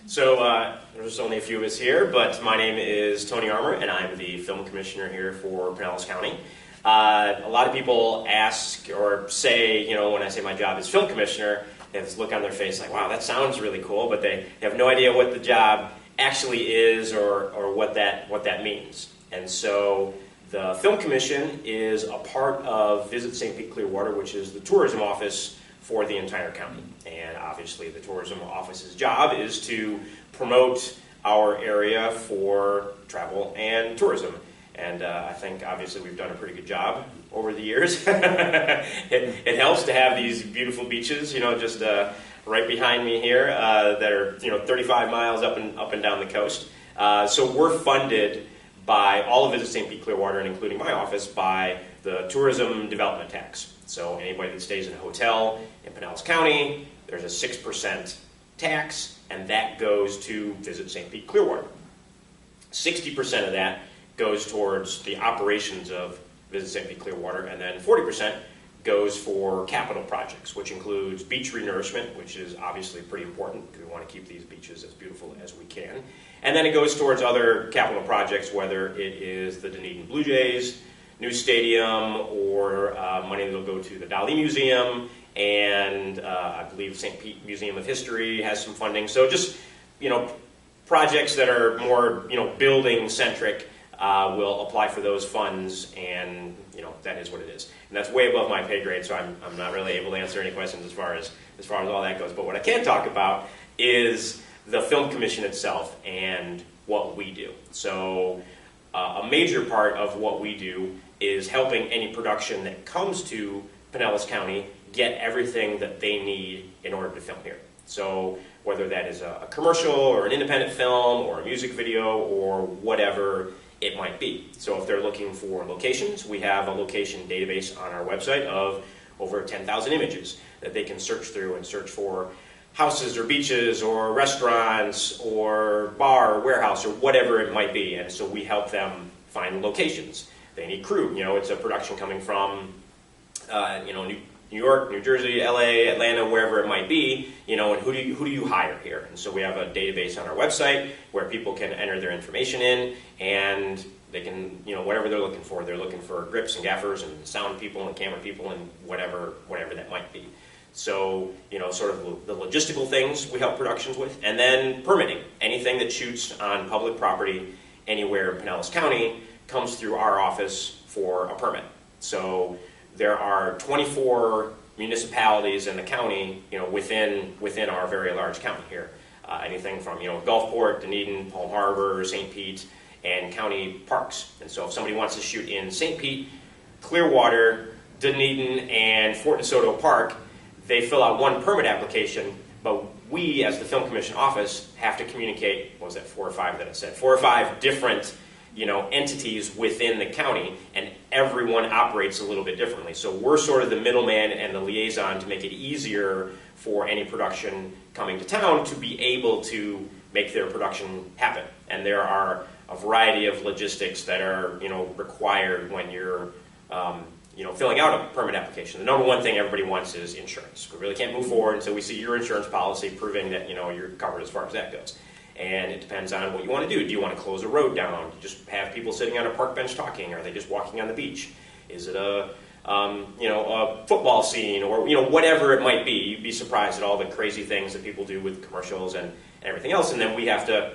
There's only a few of us here, but my name is Tony Armour, and I'm the film commissioner here for Pinellas County. A lot of people ask or say, when I say my job is film commissioner, they have this look on their face like, wow, that sounds really cool, but they have no idea what the job actually is or what that means. And so the Film Commission is a part of Visit St. Pete Clearwater, which is the tourism office for the entire county. And obviously the tourism office's job is to promote our area for travel and tourism. And I think obviously we've done a pretty good job over the years. It helps to have these beautiful beaches, just right behind me here that are 35 miles up and down the coast. So we're funded by all of Visit St. Pete Clearwater, and including my office, by the tourism development tax. So anybody that stays in a hotel in Pinellas County, there's a 6% tax, and that goes to Visit St. Pete Clearwater. 60% of that goes towards the operations of Visit St. Pete Clearwater, and then 40% goes for capital projects, which includes beach renourishment, which is obviously pretty important because we want to keep these beaches as beautiful as we can. And then it goes towards other capital projects, whether it is the Dunedin Blue Jays, new stadium, or money that will go to the Dali Museum, and I believe St. Pete Museum of History has some funding. So just, projects that are more, building-centric will apply for those funds, and, that is what it is. And that's way above my pay grade, so I'm not really able to answer any questions as far as all that goes. But what I can talk about is the Film Commission itself and what we do. So a major part of what we do is helping any production that comes to Pinellas County get everything that they need in order to film here. So whether that is a commercial or an independent film or a music video or whatever it might be. So if they're looking for locations, we have a location database on our website of over 10,000 images that they can search through and search for houses or beaches or restaurants or bar or warehouse or whatever it might be. And so we help them find locations. They need crew. It's a production coming from New York, New Jersey, LA, Atlanta, wherever it might be, and who do you hire here? And so we have a database on our website where people can enter their information in, and they can, whatever they're looking for. They're looking for grips and gaffers and sound people and camera people and whatever that might be. So, sort of the logistical things we help productions with, and then permitting. Anything that shoots on public property anywhere in Pinellas County comes through our office for a permit. So there are 24 municipalities in the county, within our very large county here. Anything from, Gulfport, Dunedin, Palm Harbor, St. Pete, and county parks. And so if somebody wants to shoot in St. Pete, Clearwater, Dunedin, and Fort DeSoto Park, they fill out one permit application, but we, as the Film Commission office, have to communicate, what was that, 4 or 5 that I said? 4 or 5 different entities within the county, and everyone operates a little bit differently. So we're sort of the middleman and the liaison to make it easier for any production coming to town to be able to make their production happen. And there are a variety of logistics that are, required when you're, filling out a permit application. The number one thing everybody wants is insurance. We really can't move forward until we see your insurance policy proving that, you're covered as far as that goes. And it depends on what you want to do. Do you want to close a road down? Do you just have people sitting on a park bench talking? Are they just walking on the beach? Is it a football scene or whatever it might be? You'd be surprised at all the crazy things that people do with commercials and everything else. And then we have to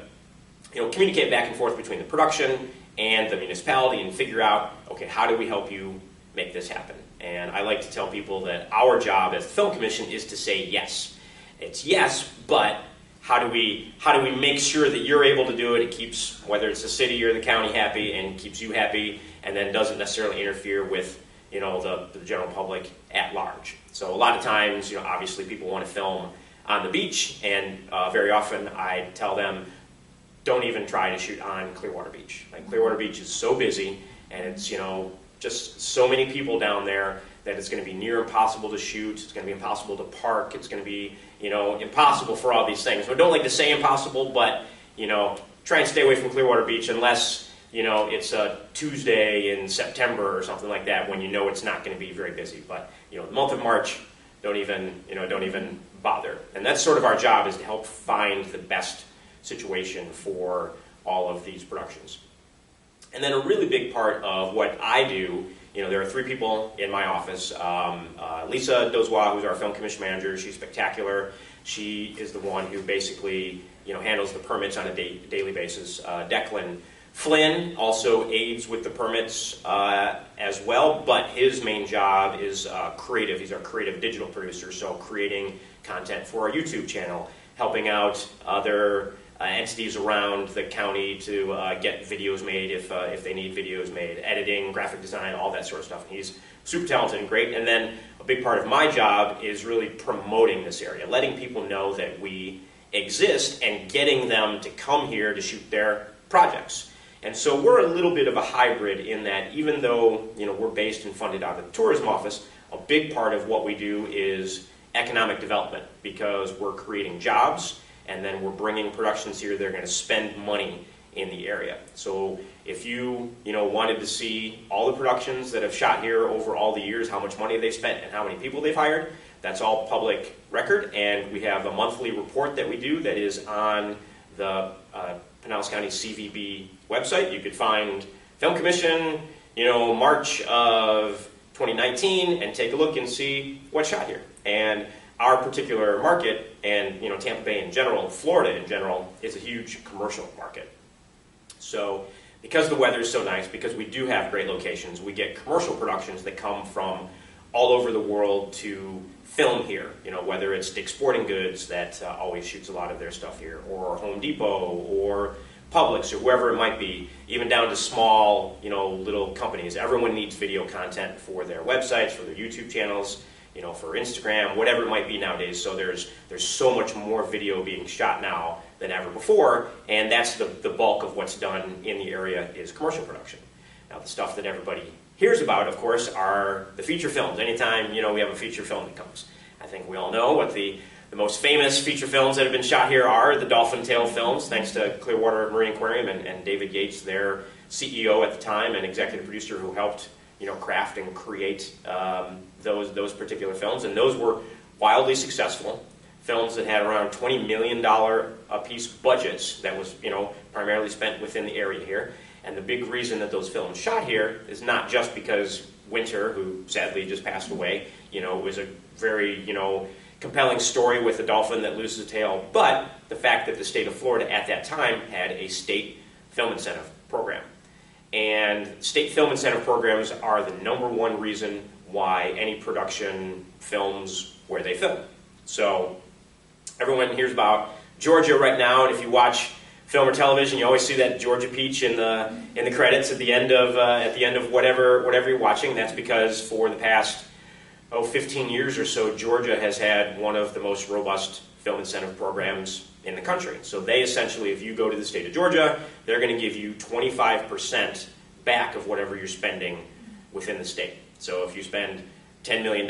communicate back and forth between the production and the municipality and figure out, okay, how do we help you make this happen? And I like to tell people that our job as the Film Commission is to say yes. It's yes, but how do we make sure that you're able to do it? It keeps, whether it's the city or the county, happy and keeps you happy, and then doesn't necessarily interfere with the general public at large. So a lot of times, obviously people want to film on the beach, and very often I tell them, don't even try to shoot on Clearwater Beach. Like, Clearwater Beach is so busy, and it's just so many people down there that it's going to be near impossible to shoot. It's going to be impossible to park. It's going to be, impossible for all these things. I don't like to say impossible, but, try and stay away from Clearwater Beach unless, it's a Tuesday in September or something like that when it's not going to be very busy. But, the month of March, don't even bother. And that's sort of our job, is to help find the best situation for all of these productions. And then a really big part of what I do, there are 3 people in my office. Lisa Dozois, who's our film commission manager, she's spectacular. She is the one who basically handles the permits on a daily basis. Declan Flynn also aids with the permits as well, but his main job is creative. He's our creative digital producer, so creating content for our YouTube channel, helping out other entities around the county to get videos made if they need videos made, editing, graphic design, all that sort of stuff. And he's super talented and great. And then a big part of my job is really promoting this area, letting people know that we exist and getting them to come here to shoot their projects. And so we're a little bit of a hybrid in that even though we're based and funded out of the tourism office, a big part of what we do is economic development, because we're creating jobs and then we're bringing productions here that are going to spend money in the area. So if you wanted to see all the productions that have shot here over all the years, how much money they've spent and how many people they've hired, that's all public record. And we have a monthly report that we do that is on the Pinellas County CVB website. You could find Film Commission, March of 2019, and take a look and see what's shot here. And our particular market, and Tampa Bay in general, Florida in general, is a huge commercial market. So because the weather is so nice, because we do have great locations, we get commercial productions that come from all over the world to film here. Whether it's Dick's Sporting Goods that always shoots a lot of their stuff here, or Home Depot, or Publix, or whoever it might be, even down to small, little companies. Everyone needs video content for their websites, for their YouTube channels, for Instagram, whatever it might be nowadays. So there's so much more video being shot now than ever before, and that's the bulk of what's done in the area is commercial production. Now the stuff that everybody hears about, of course, are the feature films. Anytime we have a feature film that comes, I think we all know what the most famous feature films that have been shot here are the Dolphin Tale films, thanks to Clearwater Marine Aquarium and David Yates, their CEO at the time and executive producer who helped craft and create those particular films. And those were wildly successful films that had around $20 million a piece budgets that was primarily spent within the area here. And the big reason that those films shot here is not just because Winter, who sadly just passed away, was a very compelling story with a dolphin that loses a tail, but the fact that the state of Florida at that time had a state film incentive program. And state film incentive programs are the #1 reason why any production films where they film. So everyone hears about Georgia right now, and if you watch film or television, you always see that Georgia peach in the credits at the end of whatever you're watching. That's because for the past 15 years or so, Georgia has had one of the most robust film incentive programs in the country. So they essentially, if you go to the state of Georgia, they're going to give you 25% back of whatever you're spending within the state. So if you spend $10 million,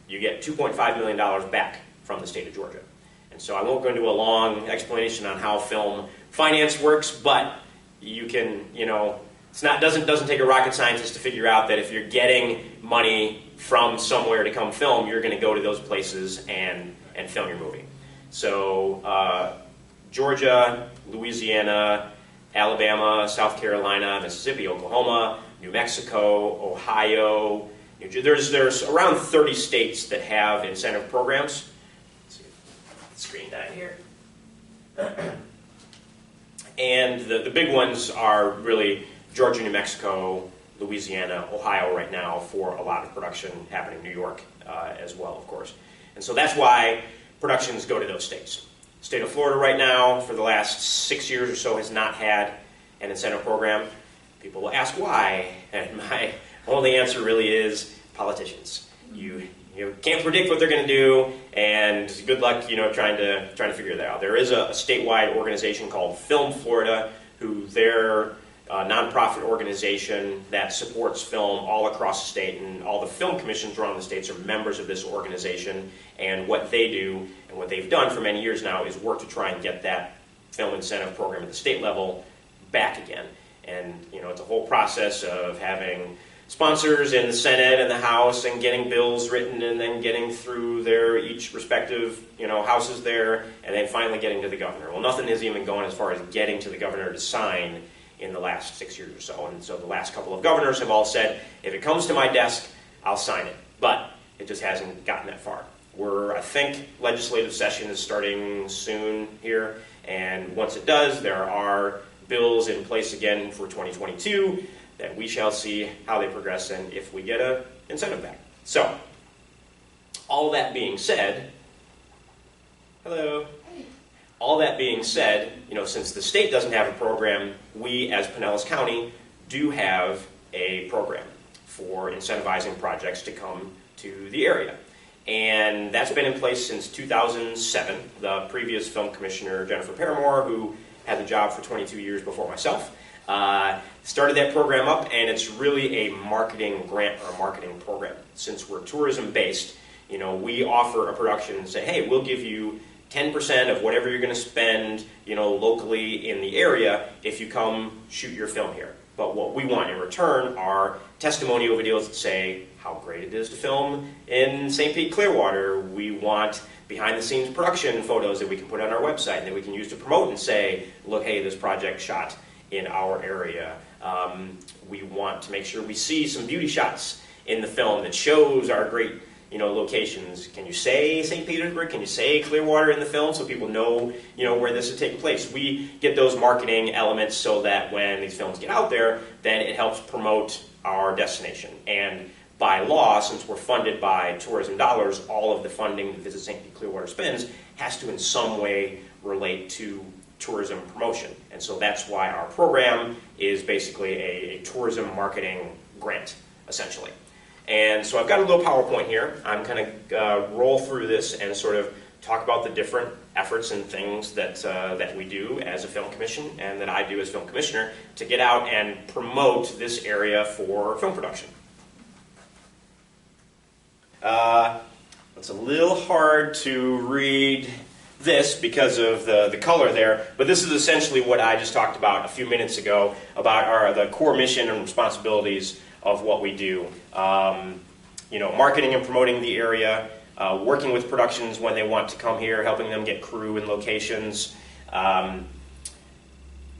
you get $2.5 million back from the state of Georgia. And so I won't go into a long explanation on how film finance works, but you can, doesn't take a rocket scientist to figure out that if you're getting money from somewhere to come film, you're going to go to those places and film your movie. So Georgia, Louisiana, Alabama, South Carolina, Mississippi, Oklahoma, New Mexico, Ohio. There's around 30 states that have incentive programs. Let's see if the screen died here. And the big ones are really Georgia, New Mexico, Louisiana, Ohio right now for a lot of production happening in New York as well, of course. And so that's why productions go to those states. The state of Florida right now, for the last 6 years or so, has not had an incentive program. People will ask why, and my only answer really is politicians. You can't predict what they're going to do, and good luck, trying to figure that out. There is a statewide organization called Film Florida, who they're a nonprofit organization that supports film all across the state, and all the film commissions around the states are members of this organization. And what they do, and what they've done for many years now, is work to try and get that film incentive program at the state level back again. And it's a whole process of having sponsors in the Senate and the House and getting bills written and then getting through their each respective, houses there, and then finally getting to the governor. Well, nothing has even gone as far as getting to the governor to sign in the last 6 years or so. And so the last couple of governors have all said, if it comes to my desk, I'll sign it. But it just hasn't gotten that far. I think legislative session is starting soon here, and once it does, there are bills in place again for 2022 that we shall see how they progress and if we get an incentive back. So, all that being said, hello. All that being said, since the state doesn't have a program, we as Pinellas County do have a program for incentivizing projects to come to the area. And that's been in place since 2007. The previous film commissioner, Jennifer Paramore, who had the job for 22 years before myself, started that program up, and it's really a marketing grant or a marketing program. Since we're tourism-based, we offer a production and say, hey, we'll give you 10% of whatever you're going to spend, locally in the area if you come shoot your film here. But what we want in return are testimonial videos that say how great it is to film in St. Pete Clearwater. We want behind-the-scenes production photos that we can put on our website and that we can use to promote and say, look, hey, this project shot in our area. We want to make sure we see some beauty shots in the film that shows our great locations. Can you say St. Petersburg? Can you say Clearwater in the film so people know, where this is taking place? We get those marketing elements so that when these films get out there, then it helps promote our destination. And by law, since we're funded by tourism dollars, all of the funding that Visit St. Pete Clearwater spends has to in some way relate to tourism promotion. And so that's why our program is basically a tourism marketing grant, essentially. And so I've got a little PowerPoint here. I'm going to roll through this and sort of talk about the different efforts and things that we do as a film commission and that I do as film commissioner to get out and promote this area for film production. It's a little hard to read this because of the color there, but this is essentially what I just talked about a few minutes ago about the core mission and responsibilities of what we do. Marketing and promoting the area, working with productions when they want to come here, helping them get crew and locations,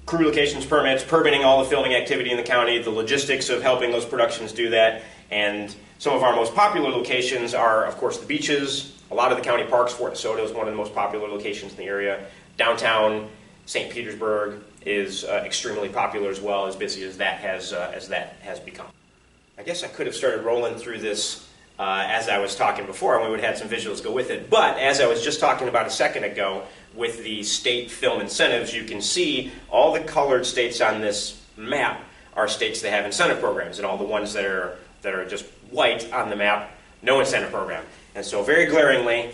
crew locations permits, permitting all the filming activity in the county, the logistics of helping those productions do that, and some of our most popular locations are, of course, the beaches. A lot of the county parks. Fort DeSoto is one of the most popular locations in the area. Downtown St. Petersburg is extremely popular as well, as busy as that has become. I guess I could have started rolling through this as I was talking before, and we would have had some visuals go with it. But as I was just talking about a second ago, with the state film incentives, you can see all the colored states on this map are states that have incentive programs, and all the ones that are just white on the map, no incentive program. And so very glaringly,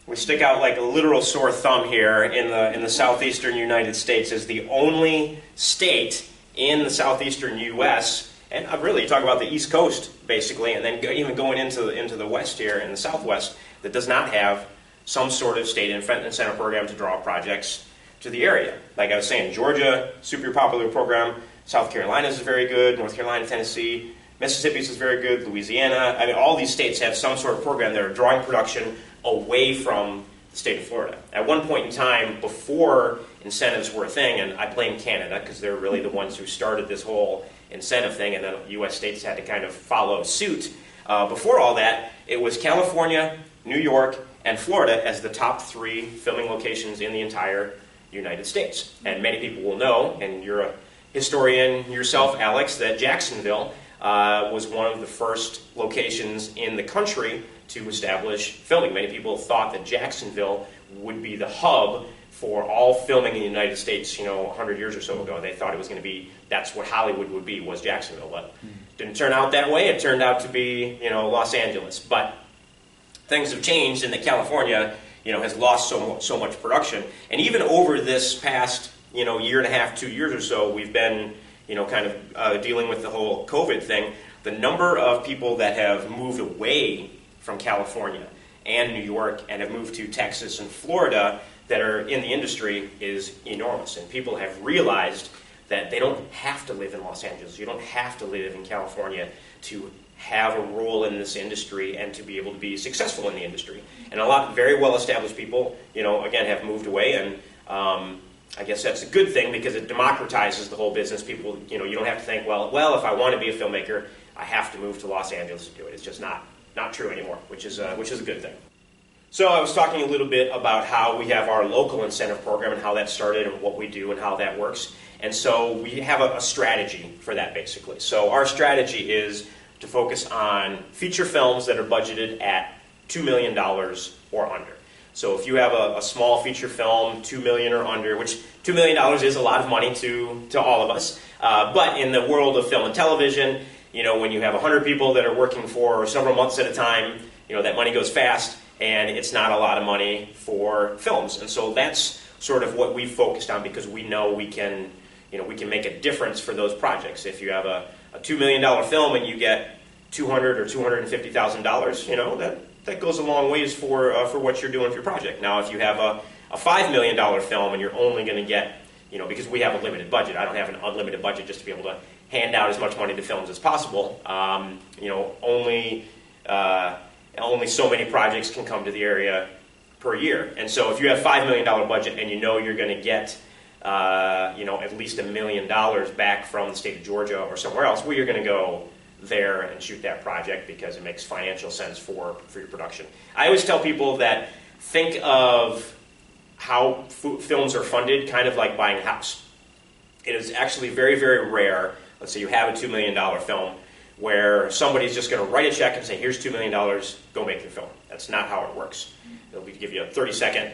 we stick out like a literal sore thumb here in the southeastern United States as the only state in the southeastern U.S., and really talk about the East Coast basically, and then even going into the West here in the Southwest, that does not have some sort of state incentive program to draw projects to the area. Like I was saying, Georgia, super popular program. South Carolina is very good. North Carolina, Tennessee. Mississippi's is very good, Louisiana. I mean, all these states have some sort of program that are drawing production away from the state of Florida. At one point in time, before incentives were a thing, and I blame Canada because they're really the ones who started this whole incentive thing, and then U.S. states had to kind of follow suit. Before all that, it was California, New York, and Florida as the top 3 filming locations in the entire United States. And many people will know, and you're a historian yourself, Alex, that Jacksonville was one of the first locations in the country to establish filming. Many people thought that Jacksonville would be the hub for all filming in the United States, 100 years or so ago. They thought it was going to be, that's what Hollywood would be, was Jacksonville. But didn't turn out that way. It turned out to be, Los Angeles. But things have changed in that California, has lost so much production. And even over this past, year and a half, 2 years or so, we've been kind of dealing with the whole COVID thing. The number of people that have moved away from California and New York and have moved to Texas and Florida that are in the industry is enormous. And people have realized that they don't have to live in Los Angeles. You don't have to live in California to have a role in this industry and to be able to be successful in the industry. And a lot of very well-established people, again, have moved away, and I guess that's a good thing because it democratizes the whole business. People, you don't have to think, well, if I want to be a filmmaker, I have to move to Los Angeles to do it. It's just not true anymore, which is a good thing. So I was talking a little bit about how we have our local incentive program and how that started and what we do and how that works. And so we have a strategy for that, basically. So our strategy is to focus on feature films that are budgeted at $2 million or under. So if you have a small feature film, $2 million or under, which $2 million is a lot of money to all of us, but in the world of film and television, when you have 100 people that are working for several months at a time, that money goes fast, and it's not a lot of money for films. And so that's sort of what we focused on, because we know we can make a difference for those projects. If you have a $2 million film and you get $200,000 or $250,000, that goes a long ways for what you're doing for your project. Now, if you have a $5 million film and you're only going to get, because we have a limited budget, I don't have an unlimited budget just to be able to hand out as much money to films as possible. Only so many projects can come to the area per year. And so if you have a $5 million budget and you're going to get at least $1 million back from the state of Georgia or somewhere else, well, you're going to go there and shoot that project because it makes financial sense for your production. I always tell people that think of how films are funded kind of like buying a house. It is actually very, very rare, let's say you have a $2 million film, where somebody's just going to write a check and say, here's $2 million, go make your film. That's not how it works. They'll give you a 30-second,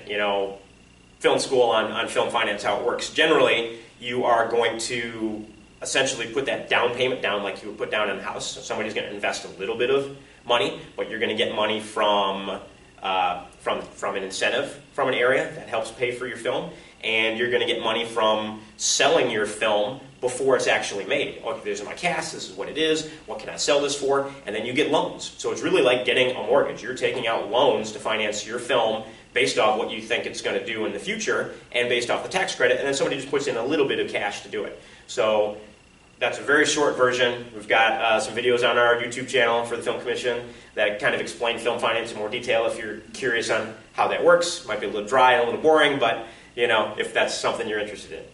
film school on film finance, how it works. Generally, you are going to essentially put that down payment down like you would put down in a house. So somebody's going to invest a little bit of money, but you're going to get money from an incentive from an area that helps pay for your film, and you're going to get money from selling your film before it's actually made. Okay, there's my cast, this is what it is, what can I sell this for? And then you get loans. So it's really like getting a mortgage. You're taking out loans to finance your film based off what you think it's going to do in the future and based off the tax credit, and then somebody just puts in a little bit of cash to do it. So that's a very short version. We've got some videos on our YouTube channel for the Film Commission that kind of explain film finance in more detail if you're curious on how that works. Might be a little dry and a little boring, but if that's something you're interested in.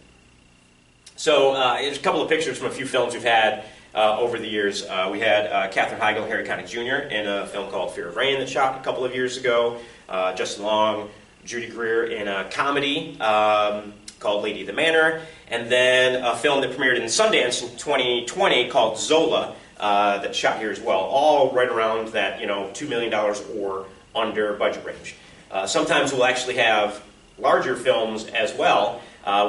So here's a couple of pictures from a few films we've had over the years. We had Katherine Heigl, Harry Connick Jr. in a film called Fear of Rain that shot a couple of years ago. Justin Long, Judy Greer in a comedy called Lady of the Manor. And then a film that premiered in Sundance in 2020 called Zola that shot here as well. All right around that $2 million or under budget range. Sometimes we'll actually have larger films as well.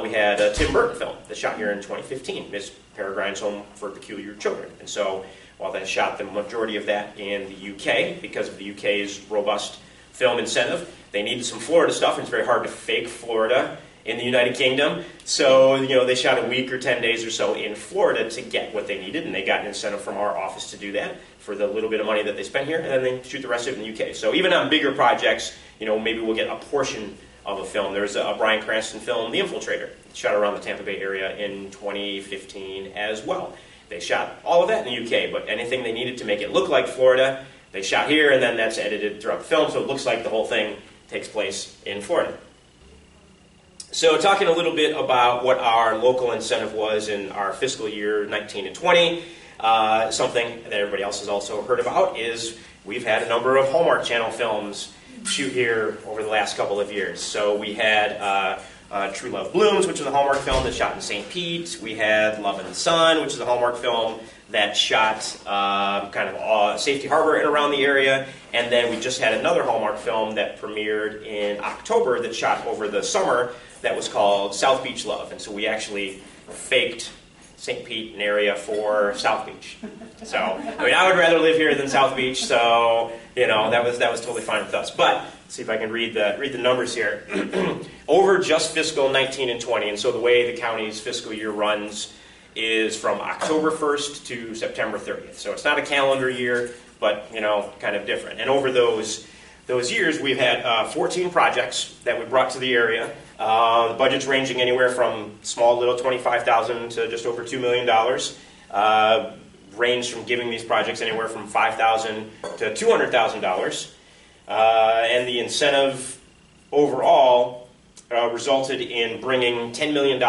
We had a Tim Burton film that shot here in 2015, Miss Peregrine's Home for Peculiar Children. And so while they shot the majority of that in the UK, because of the UK's robust film incentive, they needed some Florida stuff, and it's very hard to fake Florida in the United Kingdom. So they shot a week or 10 days or so in Florida to get what they needed, and they got an incentive from our office to do that for the little bit of money that they spent here, and then they shoot the rest of it in the UK. So even on bigger projects, maybe we'll get a portion of a film. There's a Bryan Cranston film, The Infiltrator, shot around the Tampa Bay area in 2015 as well. They shot all of that in the UK, but anything they needed to make it look like Florida, they shot here, and then that's edited throughout the film, so it looks like the whole thing takes place in Florida. So talking a little bit about what our local incentive was in our fiscal year 19 and 20, something that everybody else has also heard about is we've had a number of Hallmark Channel films shoot here over the last couple of years. So we had True Love Blooms, which is a Hallmark film that shot in St. Pete. We had Love in the Sun, which is a Hallmark film that shot Safety Harbor and around the area. And then we just had another Hallmark film that premiered in October that shot over the summer that was called South Beach Love. And so we actually faked St. Pete and area for South Beach. So, I would rather live here than South Beach, so, that was totally fine with us. But, let's see if I can read the numbers here. Over just fiscal 19 and 20, and so the way the county's fiscal year runs is from October 1st to September 30th. So it's not a calendar year, but, kind of different. And over those those years, we've had 14 projects that we brought to the area. The budget's ranging anywhere from small little $25,000 to just over $2 million. Range from giving these projects anywhere from $5,000 to $200,000. And the incentive overall resulted in bringing $10 million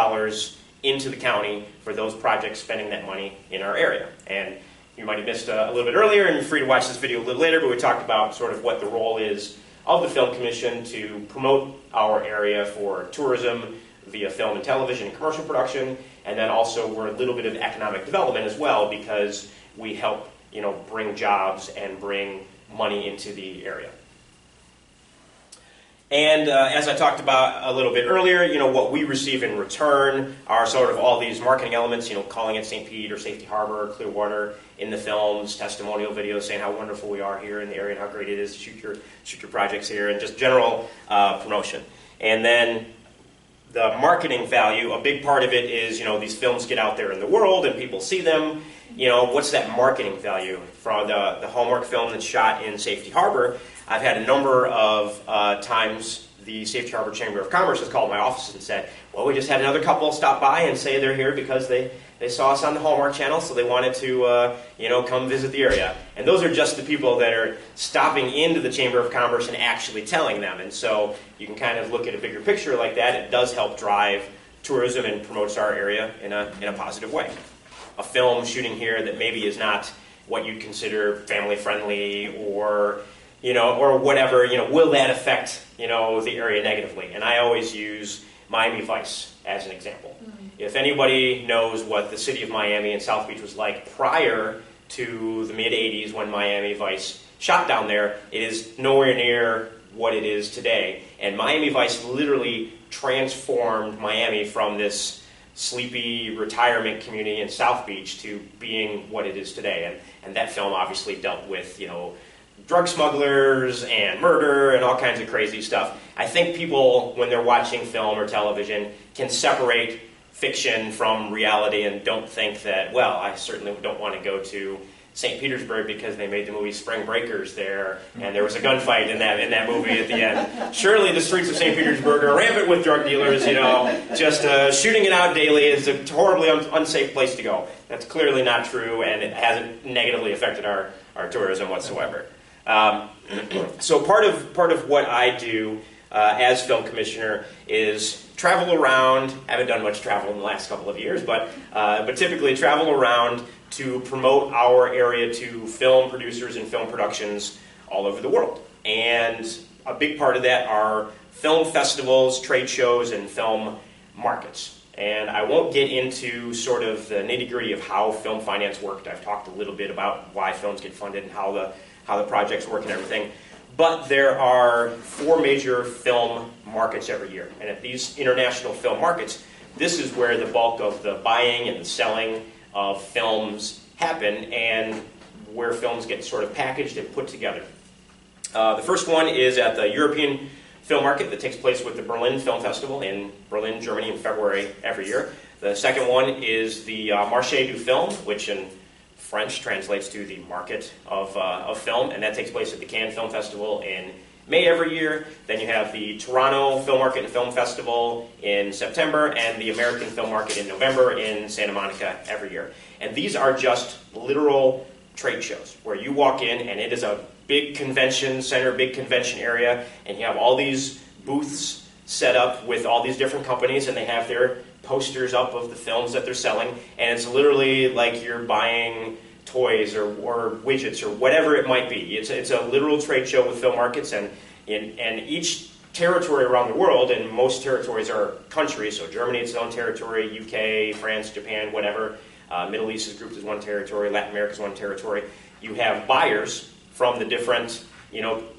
into the county for those projects spending that money in our area. And you might have missed a little bit earlier, and you're free to watch this video a little later, but we talked about sort of what the role is of the Film Commission to promote our area for tourism via film and television and commercial production, and then also we're a little bit of economic development as well because we help, bring jobs and bring money into the area. And as I talked about a little bit earlier, what we receive in return are sort of all these marketing elements, calling it St. Pete or Safety Harbor, Clearwater in the films, testimonial videos saying how wonderful we are here in the area and how great it is to shoot your projects here, and just general promotion. And then the marketing value, a big part of it is, these films get out there in the world and people see them. What's that marketing value? For the Hallmark film that's shot in Safety Harbor, I've had a number of times the Safety Harbor Chamber of Commerce has called my office and said, well, we just had another couple stop by and say they're here because they saw us on the Hallmark Channel, so they wanted to come visit the area. And those are just the people that are stopping into the Chamber of Commerce and actually telling them. And so you can kind of look at a bigger picture like that. It does help drive tourism and promotes our area in a positive way. A film shooting here that maybe is not what you'd consider family friendly or whatever, will that affect, the area negatively? And I always use Miami Vice as an example. If anybody knows what the city of Miami and South Beach was like prior to the mid-'80s when Miami Vice shot down there, it is nowhere near what it is today. And Miami Vice literally transformed Miami from this sleepy retirement community in South Beach to being what it is today. And that film obviously dealt with, drug smugglers and murder and all kinds of crazy stuff. I think people, when they're watching film or television, can separate fiction from reality and don't think that, well, I certainly don't want to go to St. Petersburg because they made the movie Spring Breakers there and there was a gunfight in that movie at the end. Surely the streets of St. Petersburg are rampant with drug dealers, just shooting it out daily is a horribly unsafe place to go. That's clearly not true, and it hasn't negatively affected our tourism whatsoever. So part of what I do as film commissioner is travel around. I haven't done much travel in the last couple of years, but typically travel around to promote our area to film producers and film productions all over the world. And a big part of that are film festivals, trade shows, and film markets. And I won't get into sort of the nitty-gritty of how film finance worked. I've talked a little bit about why films get funded and how the projects work and everything. But there are 4 major film markets every year. And at these international film markets, this is where the bulk of the buying and the selling of films happen and where films get sort of packaged and put together. The first one is at the European Film Market that takes place with the Berlin Film Festival in Berlin, Germany in February every year. The second one is the Marché du Film, which in French translates to the market of film, and that takes place at the Cannes Film Festival in May every year. Then you have the Toronto Film Market and Film Festival in September, and the American Film Market in November in Santa Monica every year. And these are just literal trade shows where you walk in and it is a big convention center, big convention area, and you have all these booths set up with all these different companies, and they have their posters up of the films that they're selling, and it's literally like you're buying toys or widgets or whatever it might be. It's a literal trade show with film markets, and each territory around the world, and most territories are countries, so Germany is its own territory, UK, France, Japan, whatever. Middle East is grouped as one territory, Latin America is one territory. You have buyers from the different,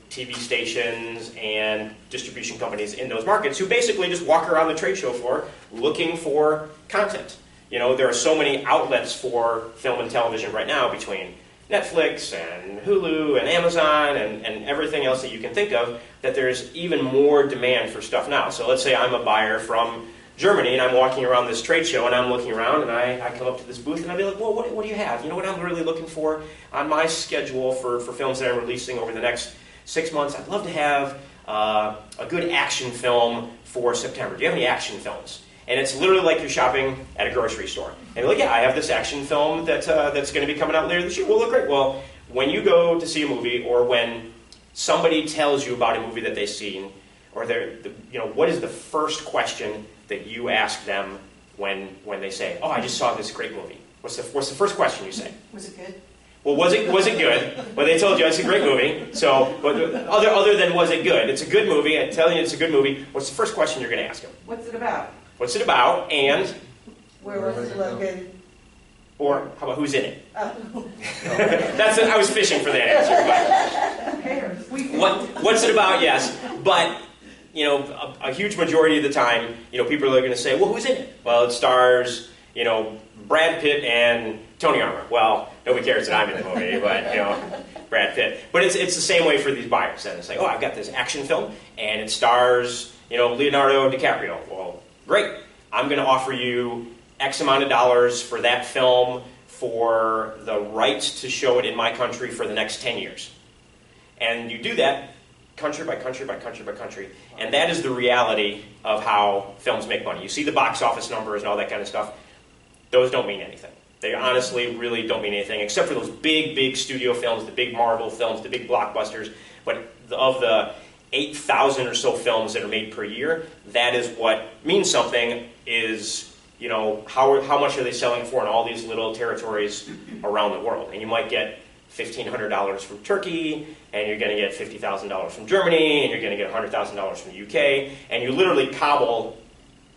TV stations and distribution companies in those markets who basically just walk around the trade show floor looking for content. There are so many outlets for film and television right now between Netflix and Hulu and Amazon and everything else that you can think of, that there's even more demand for stuff now. So let's say I'm a buyer from Germany and I'm walking around this trade show and I'm looking around and I come up to this booth and I'll be like, well, what do you have? What I'm really looking for on my schedule for films that I'm releasing over the next 6 months, I'd love to have a good action film for September. Do you have any action films? And it's literally like you're shopping at a grocery store. And you're like, yeah, I have this action film that's going to be coming out later this year. Well, look great. Well, when you go to see a movie, or when somebody tells you about a movie that they've seen, or what is the first question that you ask them when they say, "Oh, I just saw this great movie"? What's the first question you say? Was it good? Well, was it good? Well, they told you it's a great movie. So, but other than was it good? It's a good movie. I tell you, it's a good movie. What's the first question you're going to ask them? What's it about? What's it about? And where was it located? Or how about who's in it? Oh. I was fishing for that answer. But what's it about? Yes, but a huge majority of the time, people are going to say, well, who's in it? Well, it stars, Brad Pitt and Tony Armour. Well, nobody cares that I'm in the movie, but Brad Pitt. But it's the same way for these buyers. And it's like, oh, I've got this action film, and it stars, Leonardo DiCaprio. Well, great. I'm going to offer you X amount of dollars for that film for the rights to show it in my country for the next 10 years. And you do that country by country by country by country. And that is the reality of how films make money. You see the box office numbers and all that kind of stuff. Those don't mean anything. They honestly really don't mean anything, except for those big studio films, the big Marvel films, the big blockbusters. But of the 8,000 or so films that are made per year, that is what means something, is how much are they selling for in all these little territories around the world. And you might get $1,500 from Turkey, and you're going to get $50,000 from Germany, and you're going to get $100,000 from the UK, and you literally cobble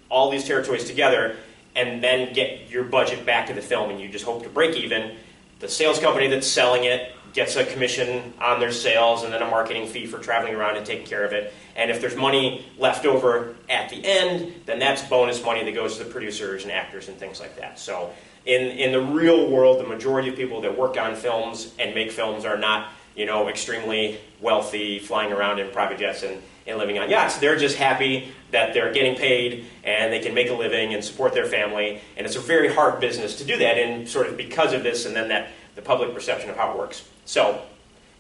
all these territories together and then get your budget back to the film, and you just hope to break even. The sales company that's selling it gets a commission on their sales and then a marketing fee for traveling around and taking care of it. And if there's money left over at the end, then that's bonus money that goes to the producers and actors and things like that. So in the real world, the majority of people that work on films and make films are not, extremely wealthy, flying around in private jets and living on yachts. They're just happy that they're getting paid and they can make a living and support their family. And it's a very hard business to do that, and sort of because of this, and then the public perception of how it works. So,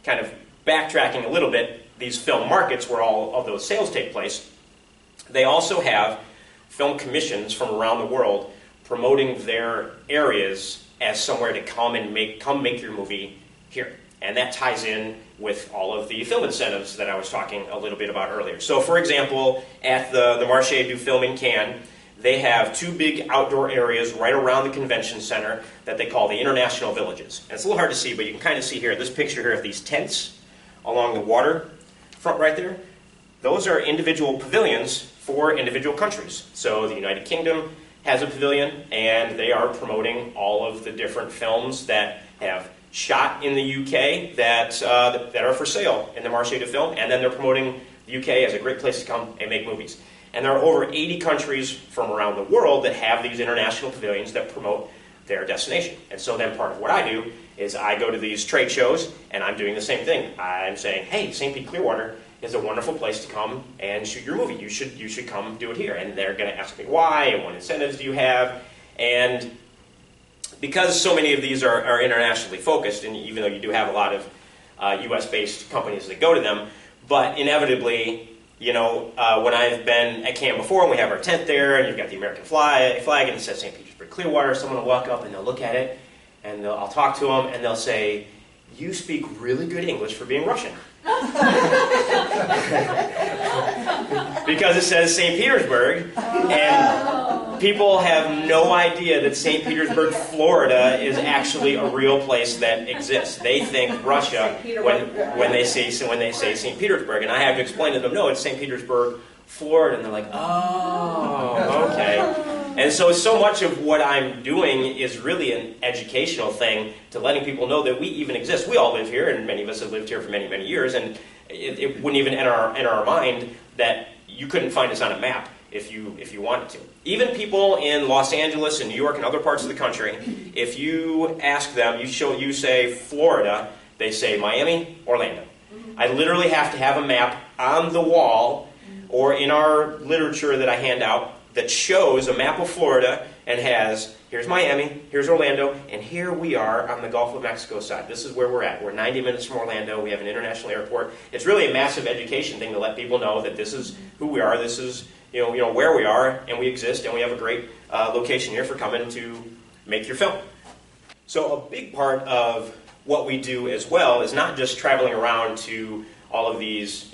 kind of backtracking a little bit, these film markets where all of those sales take place, they also have film commissions from around the world promoting their areas as somewhere to come make your movie here. And that ties in with all of the film incentives that I was talking a little bit about earlier. So, for example, at the Marché du Film in Cannes, they have 2 big outdoor areas right around the convention center that they call the International Villages. And it's a little hard to see, but you can kind of see here, this picture here of these tents along the water front right there. Those are individual pavilions for individual countries. So the United Kingdom has a pavilion, and they are promoting all of the different films that have shot in the UK that are for sale in the Marché du Film, and then they're promoting the UK as a great place to come and make movies. And there are over 80 countries from around the world that have these international pavilions that promote their destination. And so then part of what I do is I go to these trade shows, and I'm doing the same thing. I'm saying, hey, St. Pete Clearwater is a wonderful place to come and shoot your movie. You should come do it here. And they're going to ask me why, and what incentives do you have. And because so many of these are internationally focused, and even though you do have a lot of US-based companies that go to them, but inevitably, when I've been at Cannes before, and we have our tent there, and you've got the American flag, and it says St. Petersburg Clearwater, someone will walk up and they'll look at it, and I'll talk to them, and they'll say, "You speak really good English for being Russian." Because it says St. Petersburg, and people have no idea that St. Petersburg, Florida is actually a real place that exists. They think Russia when they say St. Petersburg, and I have to explain to them, no, it's St. Petersburg, Florida, and they're like, oh, okay. And so much of what I'm doing is really an educational thing to letting people know that we even exist. We all live here, and many of us have lived here for many, many years, and it wouldn't even enter our mind that you couldn't find us on a map if you wanted to. Even people in Los Angeles and New York and other parts of the country, if you ask them, you say Florida, they say Miami, Orlando. I literally have to have a map on the wall or in our literature that I hand out that shows a map of Florida and has here's Miami, here's Orlando, and here we are on the Gulf of Mexico side. This is where we're at. We're 90 minutes from Orlando. We have an international airport. It's really a massive education thing to let people know that this is who we are. This is where we are, and we exist, and we have a great location here for coming to make your film. So a big part of what we do as well is not just traveling around to all of these,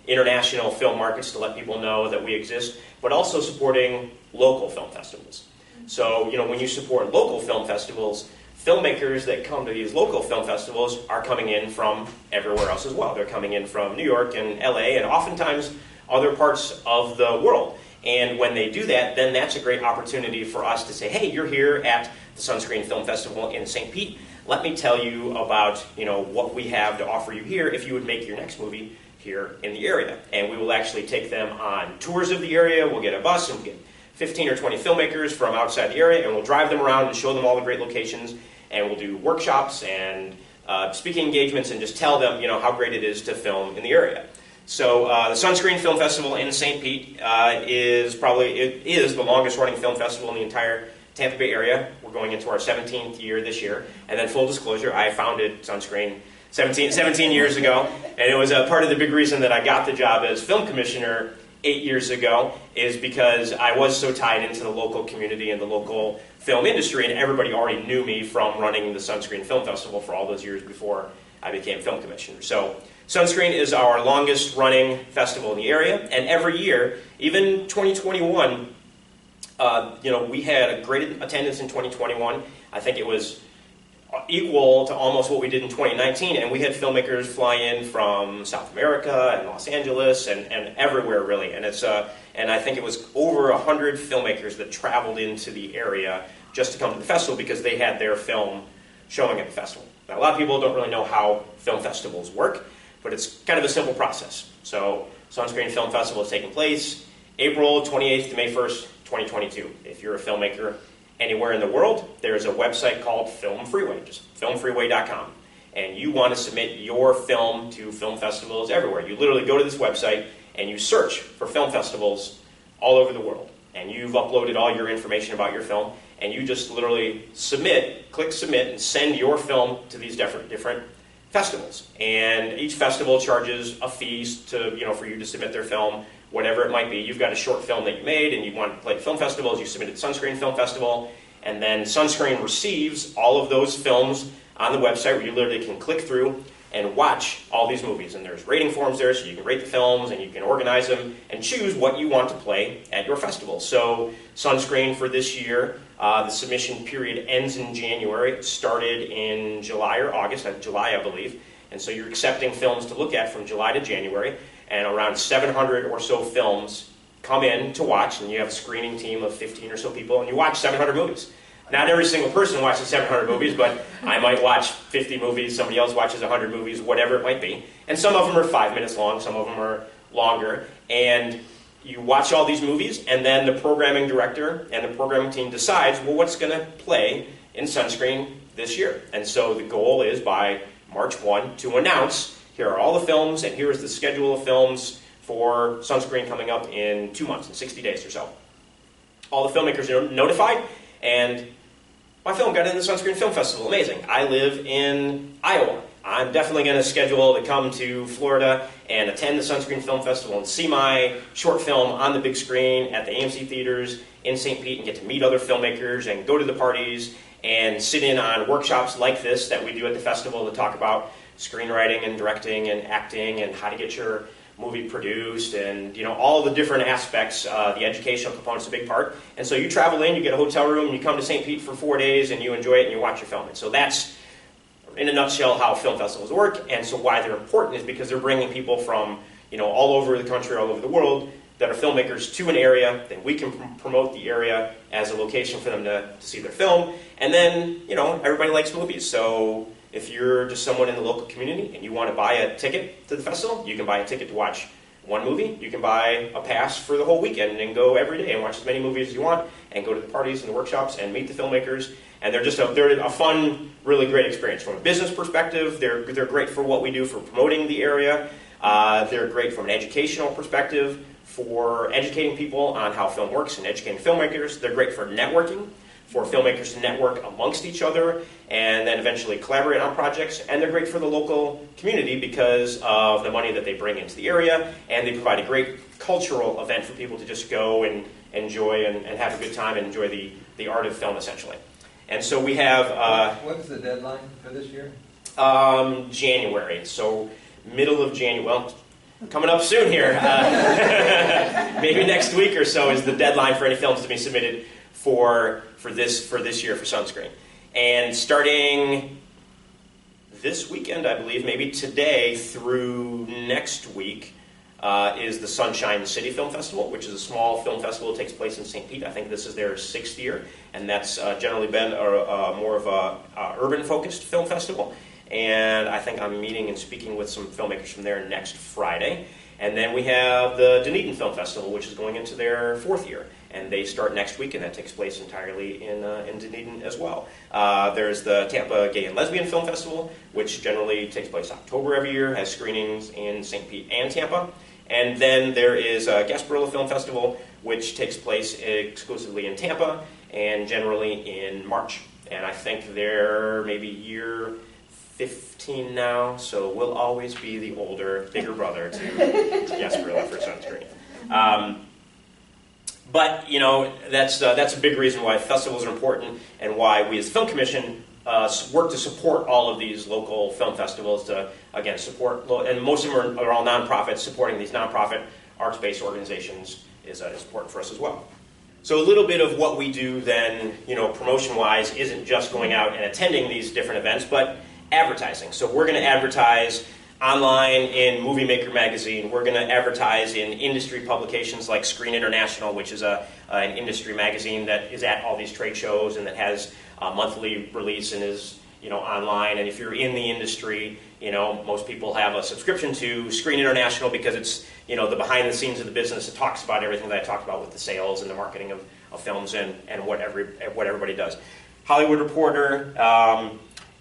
international film markets to let people know that we exist, but also supporting local film festivals. So, when you support local film festivals, filmmakers that come to these local film festivals are coming in from everywhere else as well. They're coming in from New York and LA and oftentimes other parts of the world. And when they do that, then that's a great opportunity for us to say, hey, you're here at the Sunscreen Film Festival in St. Pete. Let me tell you about, what we have to offer you here if you would make your next movie here in the area. And we will actually take them on tours of the area. We'll get a bus and we'll get 15 or 20 filmmakers from outside the area, and we'll drive them around and show them all the great locations, and we'll do workshops and speaking engagements and just tell them, how great it is to film in the area. So the Sunscreen Film Festival in St. Pete is the longest running film festival in the entire Tampa Bay area. We're going into our 17th year this year. And then full disclosure, I founded Sunscreen 17 years ago, and it was a part of the big reason that I got the job as film commissioner 8 years ago is because I was so tied into the local community and the local film industry, and everybody already knew me from running the Sunscreen Film Festival for all those years before I became film commissioner. So Sunscreen is our longest running festival in the area, and every year, even 2021, we had a great attendance in 2021. I think it was equal to almost what we did in 2019, and we had filmmakers fly in from South America and Los Angeles and everywhere really, and and I think it was over 100 filmmakers that traveled into the area just to come to the festival because they had their film showing at the festival. Now, a lot of people don't really know how film festivals work, but it's kind of a simple process. So Sunscreen Film Festival is taking place April 28th to May 1st, 2022. If you're a filmmaker anywhere in the world, there's a website called Film Freeway, just filmfreeway.com. And you want to submit your film to film festivals everywhere. You literally go to this website and you search for film festivals all over the world. And you've uploaded all your information about your film, and you just literally click submit, and send your film to these different festivals. And each festival charges a fee for you to submit their film, whatever it might be. You've got a short film that you made and you want to play at film festivals, you submit it to Sunscreen Film Festival, and then Sunscreen receives all of those films on the website where you literally can click through and watch all these movies. And there's rating forms there, so you can rate the films and you can organize them and choose what you want to play at your festival. So Sunscreen for this year, the submission period ends in January. It started in July or August, July I believe. And so you're accepting films to look at from July to January. And around 700 or so films come in to watch, and you have a screening team of 15 or so people, and you watch 700 movies. Not every single person watches 700 movies, but I might watch 50 movies, somebody else watches 100 movies, whatever it might be. And some of them are 5 minutes long, some of them are longer. And you watch all these movies, and then the programming director and the programming team decides, well, what's going to play in Sunscreen this year? And so the goal is by March 1 to announce, here are all the films, and here is the schedule of films for Sunscreen coming up in 2 months, in 60 days or so. All the filmmakers are notified, and my film got in the Sunscreen Film Festival. Amazing. I live in Iowa. I'm definitely going to schedule to come to Florida and attend the Sunscreen Film Festival and see my short film on the big screen at the AMC theaters in St. Pete and get to meet other filmmakers and go to the parties and sit in on workshops like this that we do at the festival to talk about screenwriting and directing and acting and how to get your movie produced and all the different aspects. The educational component's a big part. And so you travel in, you get a hotel room, you come to St. Pete for 4 days and you enjoy it and you watch your film. And so that's, in a nutshell, how film festivals work. And so why they're important is because they're bringing people from all over the country, all over the world that are filmmakers to an area. Then we can promote the area as a location for them to see their film. And then, everybody likes movies. So if you're just someone in the local community and you want to buy a ticket to the festival, you can buy a ticket to watch one movie. You can buy a pass for the whole weekend and go every day and watch as many movies as you want and go to the parties and the workshops and meet the filmmakers. And they're a fun, really great experience. From a business perspective, they're great for what we do for promoting the area. They're great from an educational perspective for educating people on how film works and educating filmmakers. They're great for networking. for filmmakers to network amongst each other and then eventually collaborate on projects. And they're great for the local community because of the money that they bring into the area, and they provide a great cultural event for people to just go and enjoy and have a good time and enjoy the art of film, essentially. And so we have... What's the deadline for this year? January, so middle of January. Well, coming up soon here. Maybe next week or so is the deadline for any films to be submitted for this year for Sunscreen. And starting this weekend, I believe, maybe today through next week, is the Sunshine City Film Festival, which is a small film festival that takes place in St. Pete. I think this is their 6th year, and that's generally been more of a urban-focused film festival. And I think I'm meeting and speaking with some filmmakers from there next Friday. And then we have the Dunedin Film Festival, which is going into their 4th year. And they start next week, and that takes place entirely in Dunedin as well. There's the Tampa Gay and Lesbian Film Festival, which generally takes place October every year, has screenings in St. Pete and Tampa. And then there is Gasparilla Film Festival, which takes place exclusively in Tampa and generally in March. And I think they're maybe year 15 now, so we'll always be the older, bigger brother to Gasparilla for Sunscreen. But, you know, that's a big reason why festivals are important and why we as the Film Commission work to support all of these local film festivals to, again, support, and most of them are all nonprofits. Supporting these nonprofit arts-based organizations is important for us as well. So a little bit of what we do then, you know, promotion-wise, isn't just going out and attending these different events, but advertising. So we're going to advertise online in Movie Maker magazine. We're going to advertise in industry publications like Screen International, which is an industry magazine that is at all these trade shows and that has a monthly release and is, you know, online. And if you're in the industry, you know, most people have a subscription to Screen International because it's, you know, the behind the scenes of the business. It talks about everything that I talked about with the sales and the marketing of films and what everybody does. Hollywood Reporter.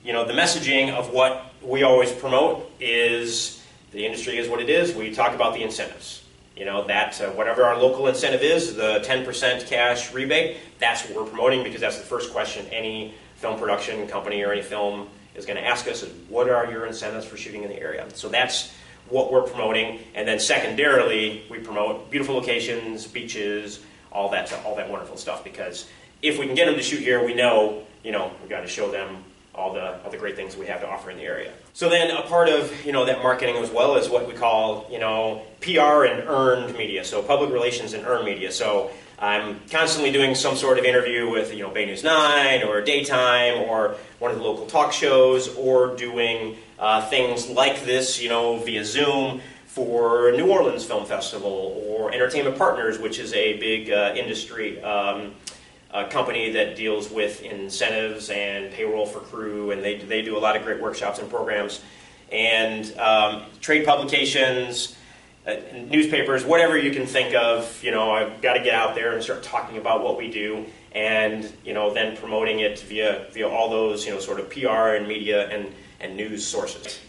You know, the messaging of what we always promote is the industry is what it is. We talk about the incentives. You know, that whatever our local incentive is, the 10% cash rebate, that's what we're promoting because that's the first question any film production company or any film is going to ask us is, what are your incentives for shooting in the area? So that's what we're promoting. And then secondarily, we promote beautiful locations, beaches, all that wonderful stuff because if we can get them to shoot here, we know, you know, we've got to show them all the great things we have to offer in the area. So then a part of, you know, that marketing as well is what we call, you know, PR and earned media. So public relations and earned media. So I'm constantly doing some sort of interview with, you know, Bay News 9 or Daytime or one of the local talk shows or doing things like this, you know, via Zoom for New Orleans Film Festival or Entertainment Partners, which is a big industry a company that deals with incentives and payroll for crew, and they do a lot of great workshops and programs. And trade publications, newspapers, whatever you can think of, you know, I've got to get out there and start talking about what we do and, you know, then promoting it via all those, you know, sort of PR and media and news sources.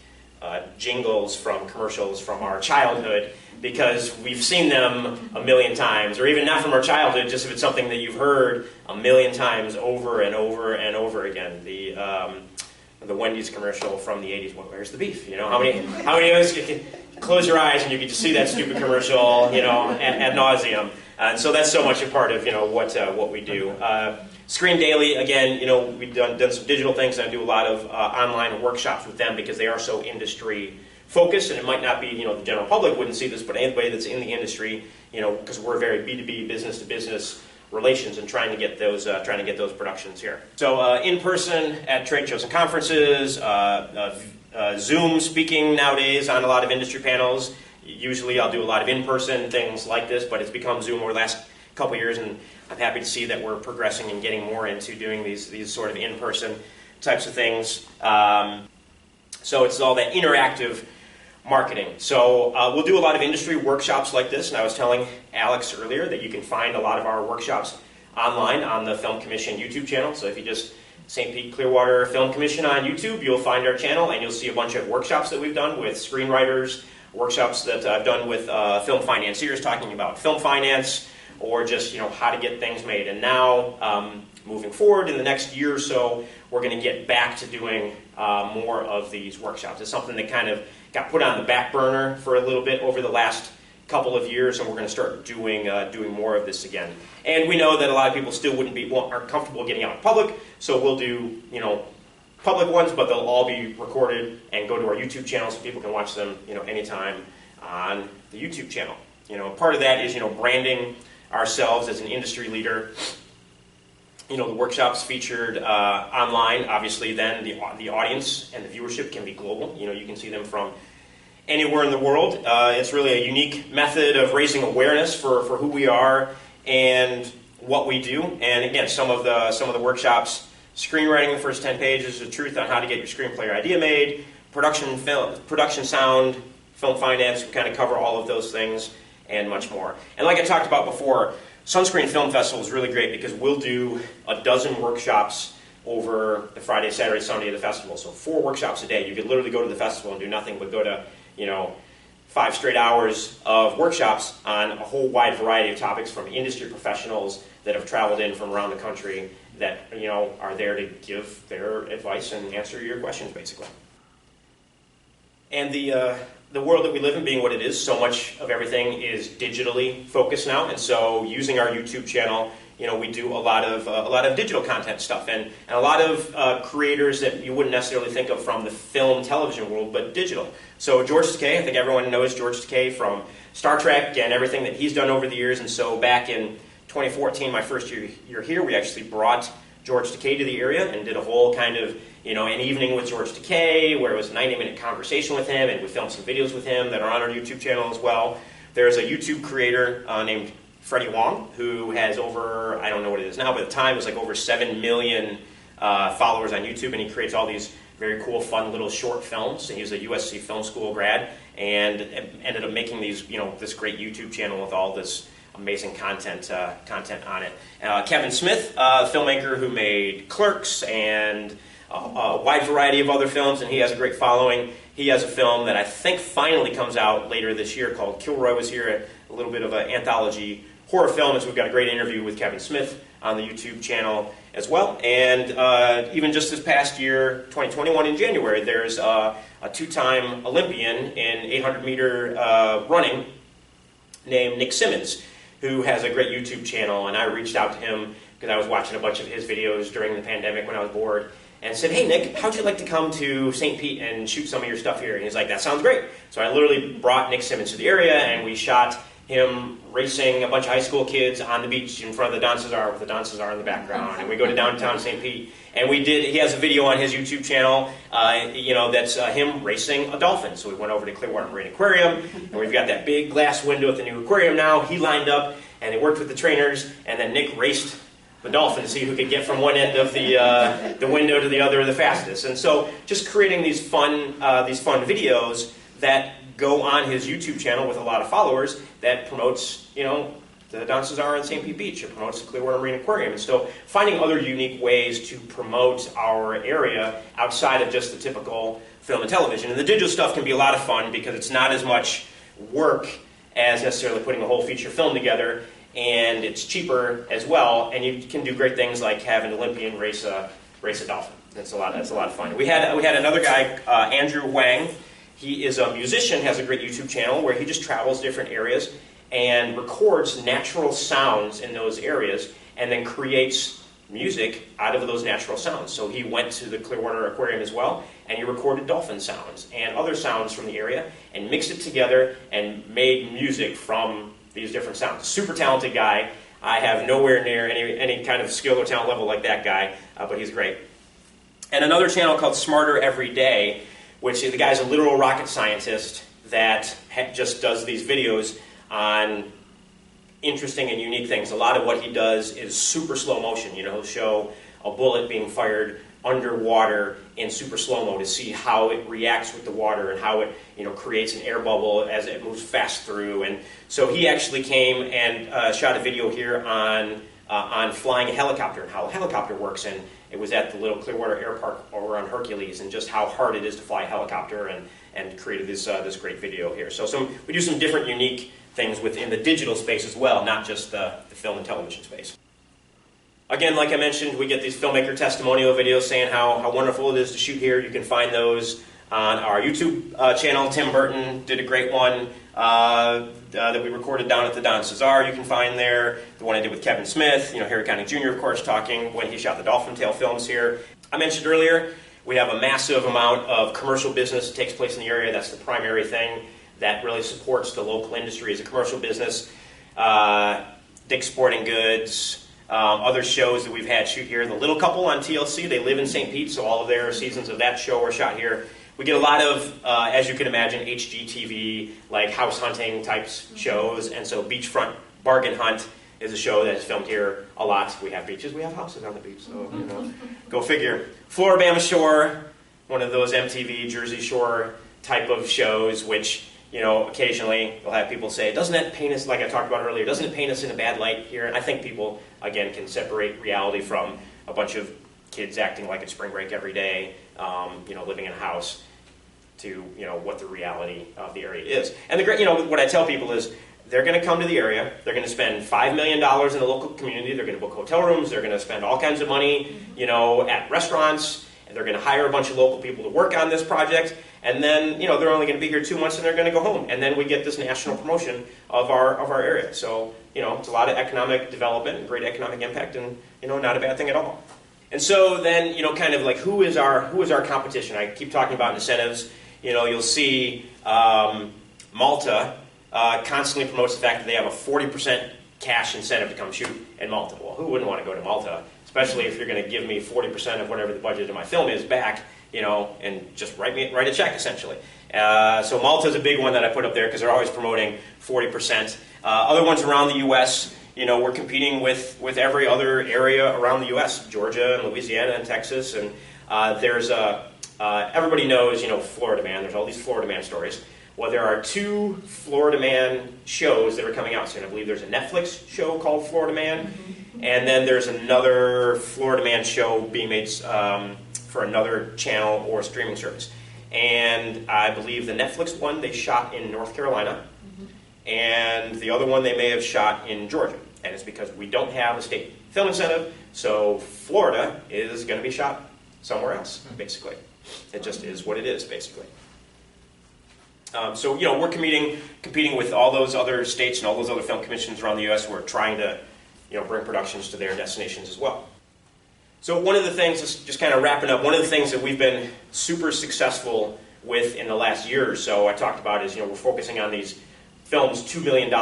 Jingles from commercials from our childhood, because we've seen them a million times, or even not from our childhood, just if it's something that you've heard a million times over and over and over again. The Wendy's commercial from the 80s, well, where's the beef? You know, how many of us, you can close your eyes and you can just see that stupid commercial, you know, ad nauseum. And so that's so much a part of, you know, what we do. Screen Daily, again, you know, we've done some digital things, and I do a lot of online workshops with them because they are so industry focused, and it might not be, you know, the general public wouldn't see this, but anybody that's in the industry, you know, because we're very B2B, business to business relations, and trying to get those productions here. So in person at trade shows and conferences, Zoom speaking nowadays on a lot of industry panels. Usually I'll do a lot of in-person things like this, but it's become Zoom over the last couple of years, and I'm happy to see that we're progressing and getting more into doing these sort of in-person types of things. So it's all that interactive marketing. So we'll do a lot of industry workshops like this, and I was telling Alex earlier that you can find a lot of our workshops online on the Film Commission YouTube channel. So if you just St. Pete Clearwater Film Commission on YouTube, you'll find our channel, and you'll see a bunch of workshops that we've done with screenwriters, workshops that I've done with film financiers talking about film finance, or just, you know, how to get things made. And now moving forward in the next year or so, we're going to get back to doing more of these workshops. It's something that kind of got put on the back burner for a little bit over the last couple of years, and we're going to start doing more of this again. And we know that a lot of people still aren't comfortable getting out in public, so we'll do public ones, but they'll all be recorded and go to our YouTube channel so people can watch them anytime on the YouTube channel. Part of that is branding ourselves as an industry leader. The workshops featured online, obviously then the audience and the viewership can be global. You can see them from anywhere in the world. It's really a unique method of raising awareness for who we are and what we do. And again, some of the workshops, screenwriting the first 10 pages, the truth on how to get your screenplay or idea made, production sound, film finance, we kind of cover all of those things and much more. And like I talked about before, Sunscreen Film Festival is really great because we'll do a dozen workshops over the Friday, Saturday, Sunday of the festival. So 4 workshops a day. You could literally go to the festival and do nothing but go to 5 straight hours of workshops on a whole wide variety of topics from industry professionals that have traveled in from around the country that are there to give their advice and answer your questions, basically. And the world that we live in being what it is, so much of everything is digitally focused now, and so using our YouTube channel, we do a lot of digital content stuff, and a lot of creators that you wouldn't necessarily think of from the film television world, but digital. So George Takei, I think everyone knows George Takei from Star Trek and everything that he's done over the years, and so back in 2014, my first year here, we actually brought George Takei to the area and did a whole kind of, an evening with George Takei where it was a 90-minute conversation with him, and we filmed some videos with him that are on our YouTube channel as well. There's a YouTube creator named Freddie Wong who has over, I don't know what it is now, but at the time it was like over 7 million followers on YouTube, and he creates all these very cool, fun little short films. And he's a USC Film School grad and ended up making these, this great YouTube channel with all this amazing content on it. Kevin Smith, filmmaker who made Clerks and a wide variety of other films, and he has a great following. He has a film that I think finally comes out later this year called Kilroy Was Here, a little bit of an anthology horror film, and so we've got a great interview with Kevin Smith on the YouTube channel as well. And even just this past year, 2021 in January, there's a 2-time Olympian in 800-meter running named Nick Simmons, who has a great YouTube channel, and I reached out to him because I was watching a bunch of his videos during the pandemic when I was bored, and said, hey Nick, how'd you like to come to St. Pete and shoot some of your stuff here? And he's like, that sounds great. So I literally brought Nick Simmons to the area, and we shot him racing a bunch of high school kids on the beach in front of the Don Cesar with the Don Cesar in the background. And we go to downtown St. Pete, and he has a video on his YouTube channel, that's him racing a dolphin. So we went over to Clearwater Marine Aquarium, and we've got that big glass window at the new aquarium now. He lined up, and they worked with the trainers, and then Nick raced the dolphin to see who could get from one end of the window to the other the fastest. And so just creating these fun videos that go on his YouTube channel with a lot of followers that promotes, the Don Cesar and St. Pete Beach. It promotes the Clearwater Marine Aquarium. And so finding other unique ways to promote our area outside of just the typical film and television. And the digital stuff can be a lot of fun because it's not as much work as necessarily putting a whole feature film together, and it's cheaper as well, and you can do great things like have an Olympian race a dolphin. That's a lot of fun. We had another guy, Andrew Wang. He is a musician, has a great YouTube channel where he just travels different areas and records natural sounds in those areas and then creates music out of those natural sounds. So he went to the Clearwater Aquarium as well, and he recorded dolphin sounds and other sounds from the area and mixed it together and made music from these different sounds. Super talented guy. I have nowhere near any kind of skill or talent level like that guy, but he's great. And another channel called Smarter Every Day, which the guy's a literal rocket scientist that just does these videos on interesting and unique things. A lot of what he does is super slow motion. He'll show a bullet being fired underwater in super slow-mo to see how it reacts with the water and how it creates an air bubble as it moves fast through. And so he actually came and shot a video here on flying a helicopter and how a helicopter works, and it was at the little Clearwater Air Park over on Hercules, and just how hard it is to fly a helicopter, and created this great video here. So we do some different unique things within the digital space as well, not just the film and television space. Again, like I mentioned, we get these filmmaker testimonial videos saying how wonderful it is to shoot here. You can find those on our YouTube channel. Tim Burton did a great one that we recorded down at the Don Cesar. You can find there. The one I did with Kevin Smith, Harry Connick Jr., of course, talking when he shot the Dolphin Tale films here. I mentioned earlier, we have a massive amount of commercial business that takes place in the area. That's the primary thing that really supports the local industry as a commercial business. Dick's Sporting Goods, other shows that we've had shoot here. The Little Couple on TLC, they live in St. Pete, so all of their seasons of that show are shot here. We get a lot of, as you can imagine, HGTV, like house hunting types shows, and so Beachfront Bargain Hunt is a show that is filmed here a lot. We have beaches, we have houses on the beach, so, go figure. Floribama Shore, one of those MTV Jersey Shore type of shows, which, occasionally you'll have people say, doesn't that paint us, like I talked about earlier, doesn't it paint us in a bad light here? And I think people, again, can separate reality from a bunch of kids acting like it's spring break every day, living in a house, to, what the reality of the area is. And the great, what I tell people is, they're going to come to the area, they're going to spend $5 million in the local community, they're going to book hotel rooms, they're going to spend all kinds of money, at restaurants, and they're going to hire a bunch of local people to work on this project, and then, they're only going to be here 2 months and they're going to go home, and then we get this national promotion of our area. So, it's a lot of economic development and great economic impact, and, not a bad thing at all. And so then, kind of like who is our competition? I keep talking about incentives. You'll see Malta constantly promotes the fact that they have a 40% cash incentive to come shoot in Malta. Well, who wouldn't want to go to Malta, especially if you're going to give me 40% of whatever the budget of my film is back, and just write a check, essentially. So Malta is a big one that I put up there because they're always promoting 40%. Other ones around the U.S., we're competing with every other area around the U.S., Georgia and Louisiana and Texas, and there's everybody knows, Florida Man. There's all these Florida Man stories. Well, there are 2 Florida Man shows that are coming out soon. I believe there's a Netflix show called Florida Man, and then there's another Florida Man show being made for another channel or streaming service. And I believe the Netflix one they shot in North Carolina, and the other one they may have shot in Georgia. And it's because we don't have a state film incentive, so Florida is going to be shot somewhere else, basically. It just is what it is, basically. So, we're competing with all those other states and all those other film commissions around the U.S. who are trying to, bring productions to their destinations as well. So one of the things, just kind of wrapping up, one of the things that we've been super successful with in the last year or so, I talked about is, we're focusing on these films $2 million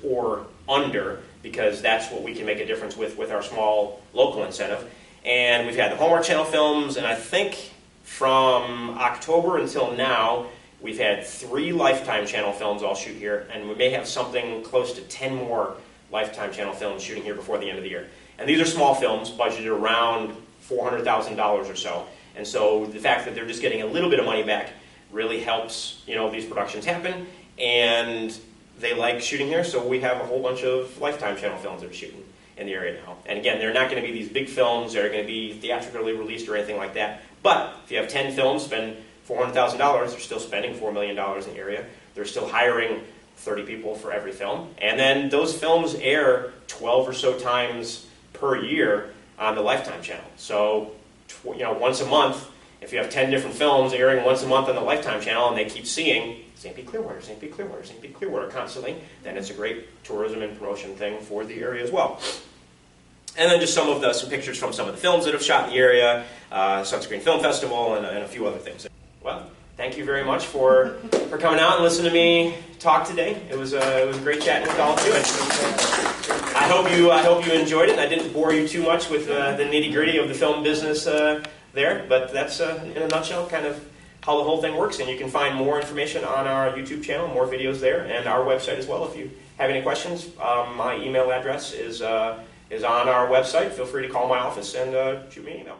or under, because that's what we can make a difference with our small local incentive. And we've had the Hallmark Channel films, and I think from October until now, we've had 3 Lifetime Channel films all shoot here, and we may have something close to 10 more Lifetime Channel films shooting here before the end of the year. And these are small films, budgeted around $400,000 or so. And so the fact that they're just getting a little bit of money back really helps, these productions happen. And they like shooting here, so we have a whole bunch of Lifetime Channel films that are shooting in the area now. And again, they're not going to be these big films that are going to be theatrically released or anything like that. But if you have 10 films, spend $400,000, they're still spending $4 million in the area. They're still hiring 30 people for every film. And then those films air 12 or so times per year on the Lifetime Channel. So, once a month, if you have 10 different films airing once a month on the Lifetime Channel and they keep seeing St. Pete Clearwater, St. Pete Clearwater, St. Pete Clearwater constantly, then it's a great tourism and promotion thing for the area as well. And then just some pictures from some of the films that have shot in the area, Sunscreen Film Festival, and a few other things. Well, thank you very much for coming out and listening to me talk today. It was a great chatting with all of you. I hope you enjoyed it. I didn't bore you too much with the nitty-gritty of the film business there, but that's in a nutshell kind of how the whole thing works. And you can find more information on our YouTube channel, more videos there, and our website as well. If you have any questions, my email address is on our website. Feel free to call my office and shoot me an email.